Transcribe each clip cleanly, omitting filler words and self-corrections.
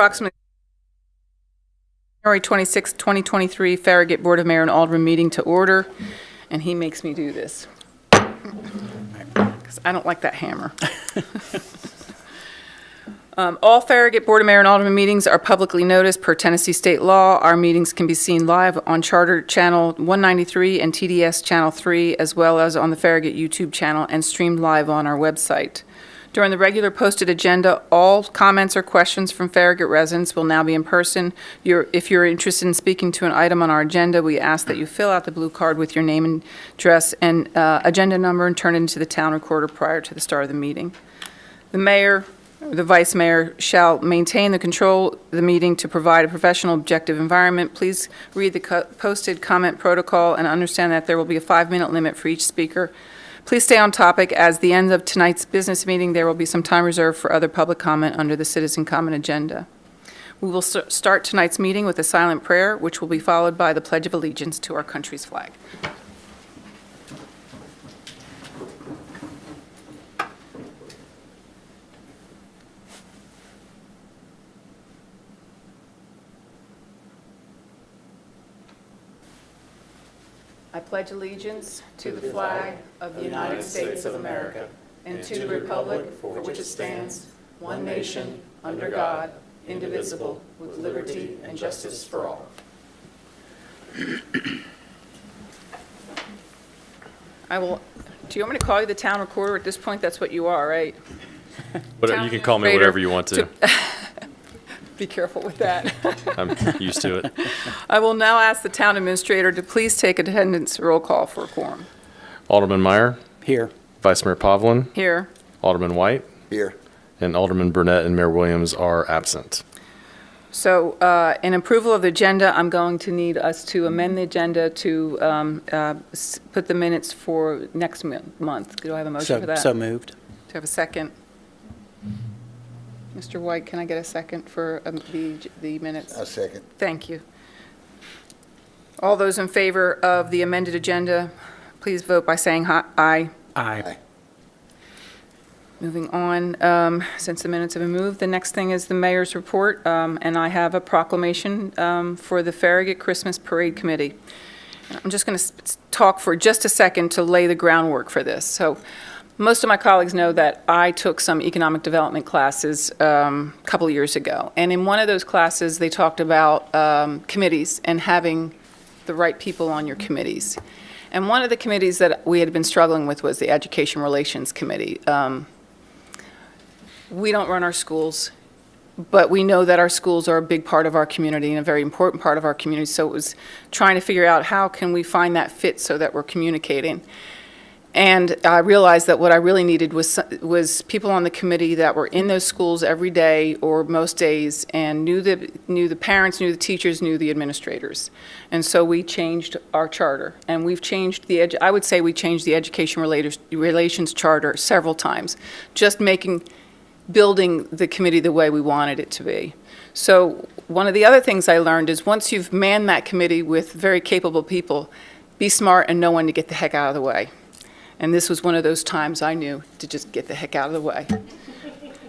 approximately January 26, 2023 Farragut Board of Mayor and Aldermen meeting to order, and he makes me do this because I don't like that hammer. All Farragut Board of Mayor and Aldermen meetings are publicly noticed per Tennessee state law. Our meetings can be seen live on Charter Channel 193 and TDS Channel 3, as well as on the Farragut YouTube channel, and streamed live on our website. During the regular posted agenda, all comments or questions from Farragut residents will now be in person. If you're interested in speaking to an item on our agenda, we ask that you fill out the blue card with your name and address and agenda number and turn it into the town recorder prior to the start of the meeting. The mayor, the vice mayor shall maintain the control of the meeting to provide a professional, objective environment. Please read the posted comment protocol and understand that there will be a 5-minute limit for each speaker. Please stay on topic. As the end of tonight's business meeting, there will be some time reserved for other public comment under the citizen comment agenda. We will start tonight's meeting with a silent prayer, which will be followed by the Pledge of Allegiance to our country's flag. I pledge allegiance to the flag of the United States of America and to the republic for which it stands, one nation, under God, indivisible, with liberty and justice for all. Do you want me to call you the town recorder? At this point, that's what you are, right? But you can call me whatever you want to. Be careful with that. I'm used to it. I will now ask the town administrator to please take attendance roll call for a quorum. Alderman Meyer. Here. Vice Mayor Pavlin. Here. Alderman White. Here. And Alderman Burnett and Mayor Williams are absent. So in approval of the agenda, I'm going to need us to amend the agenda to put the minutes for next month. Do I have a motion for that? So moved. Do I have a second? Mr. White, can I get a second for the minutes? A second. Thank you. All those in favor of the amended agenda, please vote by saying aye. Aye. Moving on, since the minutes have been moved, the next thing is the mayor's report, and I have a proclamation for the Farragut Christmas Parade Committee. I'm just going to talk for just a second to lay the groundwork for this. So, most of my colleagues know that I took some economic development classes a couple of years ago. And in one of those classes, they talked about committees and having the right people on your committees. And one of the committees that we had been struggling with was the Education Relations Committee. We don't run our schools, but we know that our schools are a big part of our community and a very important part of our community. So it was trying to figure out how can we find that fit so that we're communicating. And I realized that what I really needed was people on the committee that were in those schools every day or most days and knew the parents, knew the teachers, knew the administrators. And so we changed our charter, and we've changed I would say we changed the Education Relations Charter several times, just building the committee the way we wanted it to be. So one of the other things I learned is once you've manned that committee with very capable people, be smart and know when to get the heck out of the way. And this was one of those times I knew to just get the heck out of the way.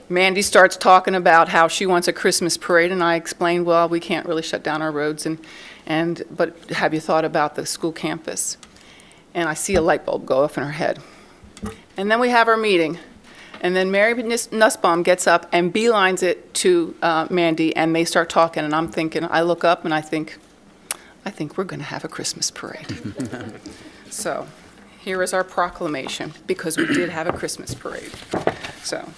Mandy starts talking about how she wants a Christmas parade, and I explained, well, we can't really shut down our roads, but have you thought about the school campus? And I see a light bulb go off in her head. And then we have our meeting, and then Mary Nussbaum gets up and beelines it to Mandy, and they start talking, and I'm thinking, I look up and I think we're going to have a Christmas parade. So here is our proclamation, because we did have a Christmas parade. So,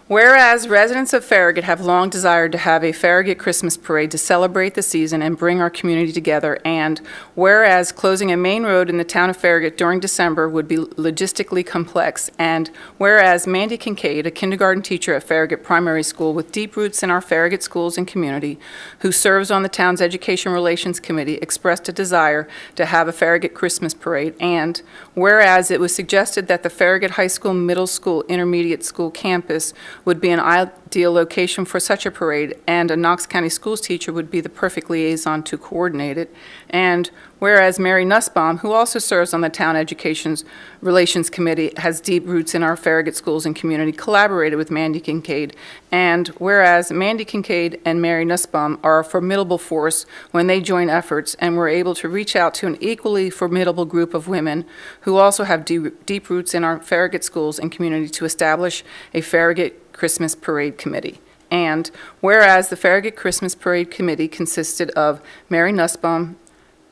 whereas residents of Farragut have long desired to have a Farragut Christmas parade to celebrate the season and bring our community together, and whereas closing a main road in the town of Farragut during December would be logistically complex, and whereas Mandy Kincaid, a kindergarten teacher at Farragut Primary School with deep roots in our Farragut schools and community, who serves on the town's Education Relations Committee, expressed a desire to have a Farragut Christmas parade, and whereas it was suggested that the Farragut High School, Middle School, Intermediate School campus would be an ideal location for such a parade, and a Knox County Schools teacher would be the perfect liaison to coordinate it. And whereas Mary Nussbaum, who also serves on the Town Education Relations Committee, has deep roots in our Farragut schools and community, collaborated with Mandy Kincaid, and whereas Mandy Kincaid and Mary Nussbaum are a formidable force when they join efforts and were able to reach out to an equally formidable group of women who also have deep roots in our Farragut schools and community to establish a Farragut Christmas Parade Committee. And whereas the Farragut Christmas Parade Committee consisted of Mary Nussbaum,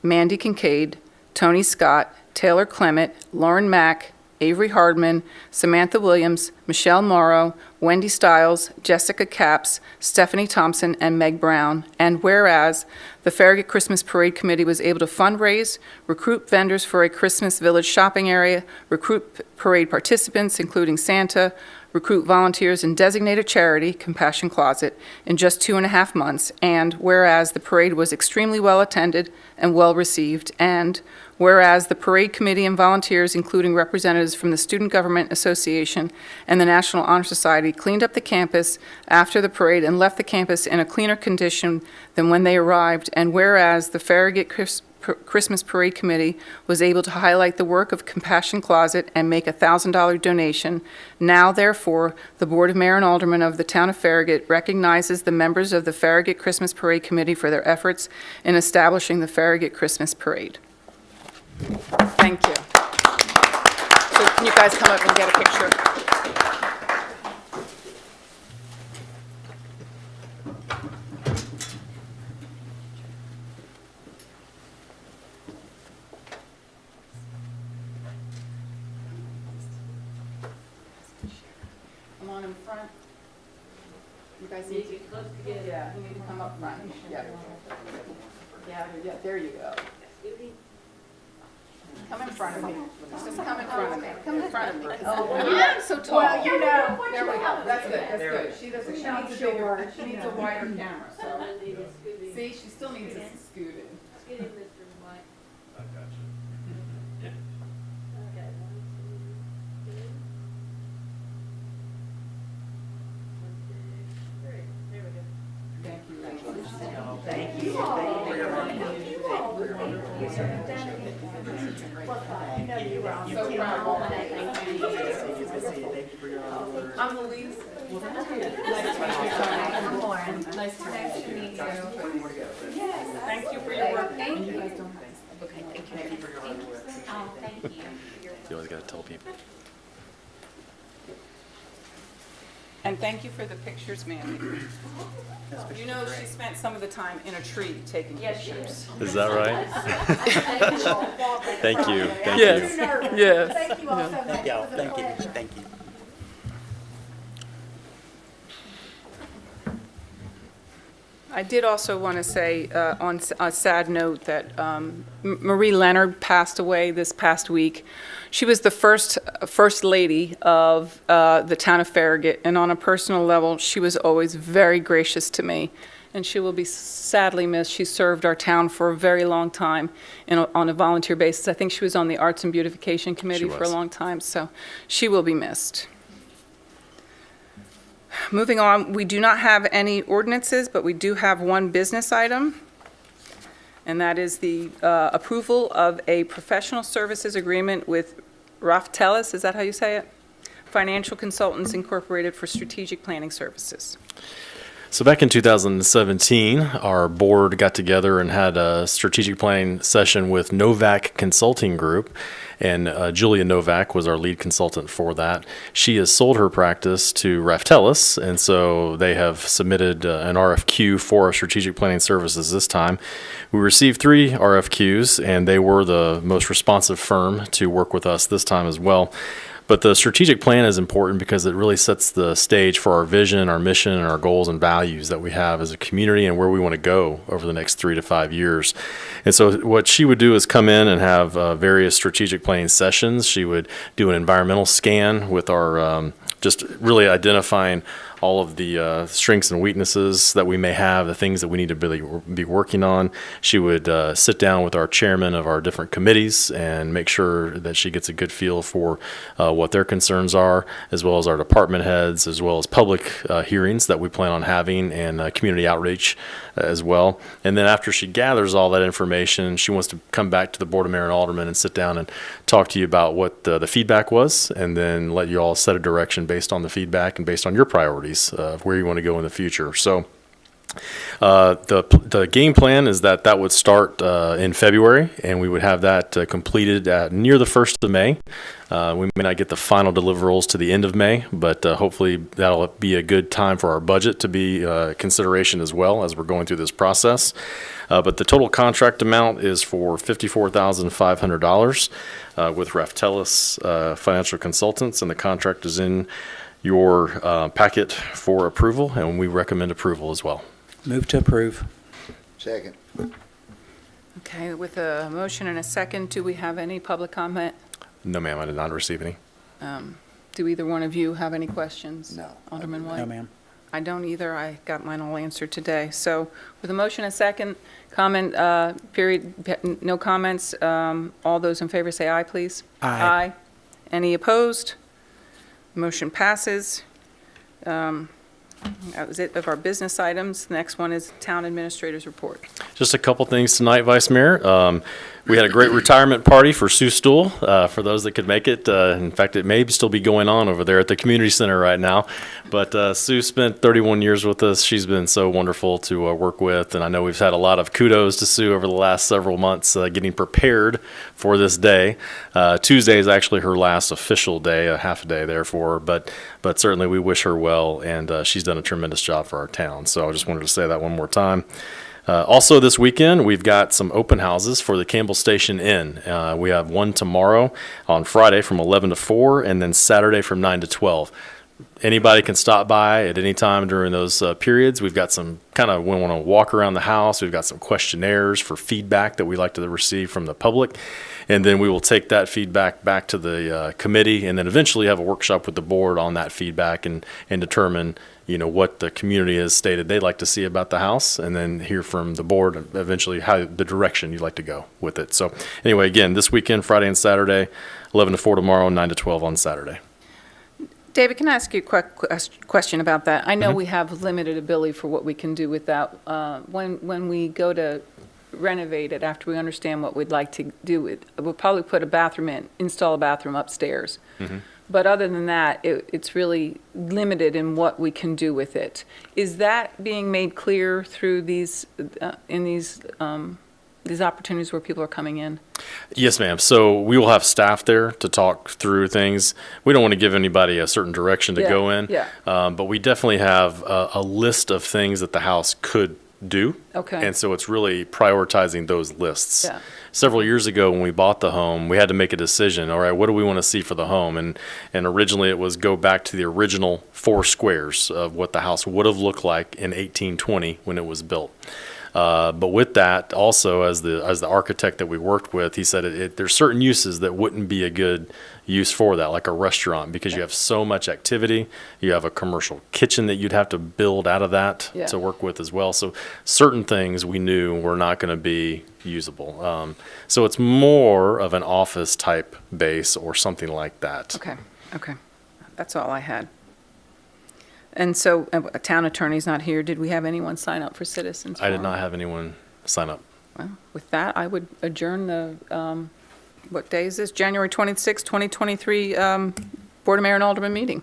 Mandy Kincaid, Tony Scott, Taylor Clement, Lauren Mack, Avery Hardman, Samantha Williams, Michelle Morrow, Wendy Stiles, Jessica Capps, Stephanie Thompson, and Meg Brown. And whereas the Farragut Christmas Parade Committee was able to fundraise, recruit vendors for a Christmas Village shopping area, recruit parade participants, including Santa, recruit volunteers, and designate a charity, Compassion Closet, in just 2.5 months. And whereas the parade was extremely well attended and well received, and whereas the parade committee and volunteers, including representatives from the Student Government Association and the National Honor Society, cleaned up the campus after the parade and left the campus in a cleaner condition than when they arrived, and whereas the Farragut Christmas Parade Committee was able to highlight the work of Compassion Closet and make a $1,000 donation, now therefore the Board of Mayor and Aldermen of the Town of Farragut recognizes the members of the Farragut Christmas Parade Committee for their efforts in establishing the Farragut Christmas Parade. Thank you. So can you guys come up and get a picture? Come on in front. You guys need to, yeah, you need to come up front. Yeah. Yeah, there you go. Come in front of me. Just come in front of me. Come in front of me. Oh, I'm so tall. Well, you know. There we go. That's good. That's good. She needs a wider camera. So see, she still needs us to scoot in. I got you. Thank you. Thank you. I'm so proud. I'm Louise. Nice to meet you. Thank you for your work. Thank you. Okay, thank you. Oh, thank you. You always got to tell people. And thank you for the pictures, Mandy. You know she spent some of the time in a tree taking pictures. Is that right? Thank you. Thank Yes. you. Yes. Thank you all so much. Yeah, It was a thank you, pleasure. thank you. I did also want to say, on a sad note, that Marie Leonard passed away this past week. She was the first lady of the town of Farragut, and on a personal level, she was always very gracious to me, and she will be sadly missed. She served our town for a very long time on a volunteer basis. I think she was on the Arts and Beautification Committee for a was. long time, so she will be missed. Moving on, we do not have any ordinances, but we do have one business item, and that is the approval of a professional services agreement with Raftelis, is that how you say it? Financial Consultants Incorporated for strategic planning services. So back in 2017, our board got together and had a strategic planning session with Novak Consulting Group, and Julia Novak was our lead consultant for that. She has sold her practice to Raftelis, and so they have submitted an RFQ for our strategic planning services this time. We received 3 RFQs, and they were the most responsive firm to work with us this time as well. But the strategic plan is important because it really sets the stage for our vision, our mission, and our goals and values that we have as a community and where we want to go over the next 3 to 5 years. And so what she would do is come in and have various strategic planning sessions. She would do an environmental scan with our just really identifying all of the strengths and weaknesses that we may have, the things that we need to really be working on. She would sit down with our chairman of our different committees and make sure that she gets a good feel for what their concerns are, as well as our department heads, as well as public hearings that we plan on having, and community outreach as well. And then after she gathers all that information, she wants to come back to the Board of Mayor and Aldermen and sit down and talk to you about what the feedback was, and then let you all set a direction based on the feedback and based on your priorities of where you want to go in the future. So the game plan is that would start in February, and we would have that completed at near the 1st of May. We may not get the final deliverables to the end of May, but hopefully that'll be a good time for our budget to be consideration as well as we're going through this process. But the total contract amount is for $54,500 with Raftellus Financial Consultants, and the contract is in your packet for approval, and we recommend approval as well. Move to approve. Second. Okay, with a motion and a second, do we have any public comment? No, ma'am, I did not receive any. Do either one of you have any questions? No. Alderman White? No, ma'am. I don't either. I got mine all answered today. So with a motion and a second, comment period, no comments. All those in favor say aye, please. Aye. Any opposed? Motion passes. That was it of our business items. Next one is Town Administrator's Report. Just a couple things tonight, Vice Mayor. We had a great retirement party for Sue Stool, for those that could make it. In fact, it may still be going on over there at the community center right now. But Sue spent 31 years with us. She's been so wonderful to work with, and I know we've had a lot of kudos to Sue over the last several months getting prepared for this day. Tuesday is actually her last official day, a half a day there for her, but certainly we wish her well, and she's done a tremendous job for our town. So I just wanted to say that one more time. Also this weekend, we've got some open houses for the Campbell Station Inn. We have one tomorrow on Friday from 11 to 4, and then Saturday from 9 to 12. Anybody can stop by at any time during those periods. We've got some we want to walk around the house. We've got some questionnaires for feedback that we like to receive from the public. And then we will take that feedback back to the committee, and then eventually have a workshop with the board on that feedback and determine, what the community has stated they'd like to see about the house, and then hear from the board and eventually how the direction you'd like to go with it. So anyway, again, this weekend, Friday and Saturday, 11 to 4 tomorrow, 9 to 12 on Saturday. David, can I ask you a question about that? I know we have limited ability for what we can do with that. When we go to renovate it, after we understand what we'd like to do with, we'll probably put install a bathroom upstairs. Mm-hmm. But other than that, it's really limited in what we can do with it. Is that being made clear through these opportunities where people are coming in? Yes, ma'am. So we will have staff there to talk through things. We don't want to give anybody a certain direction to go in. Yeah. But we definitely have a list of things that the house could do. Okay. And so it's really prioritizing those lists. Yeah. Several years ago when we bought the home, we had to make a decision. All right, what do we want to see for the home? And originally it was go back to the original 4 squares of what the house would have looked like in 1820 when it was built. But with that, also as the architect that we worked with, he said there's certain uses that wouldn't be a good use for that, like a restaurant, because you have so much activity. You have a commercial kitchen that you'd have to build out of that to work with as well. So certain things we knew were not going to be usable. So it's more of an office type base or something like that. Okay. That's all I had. And so a town attorney's not here. Did we have anyone sign up for citizens? I did forum? not have anyone sign up. Well, with that, I would adjourn the, what day is this? January 26, 2023 Board of Mayor and Alderman meeting.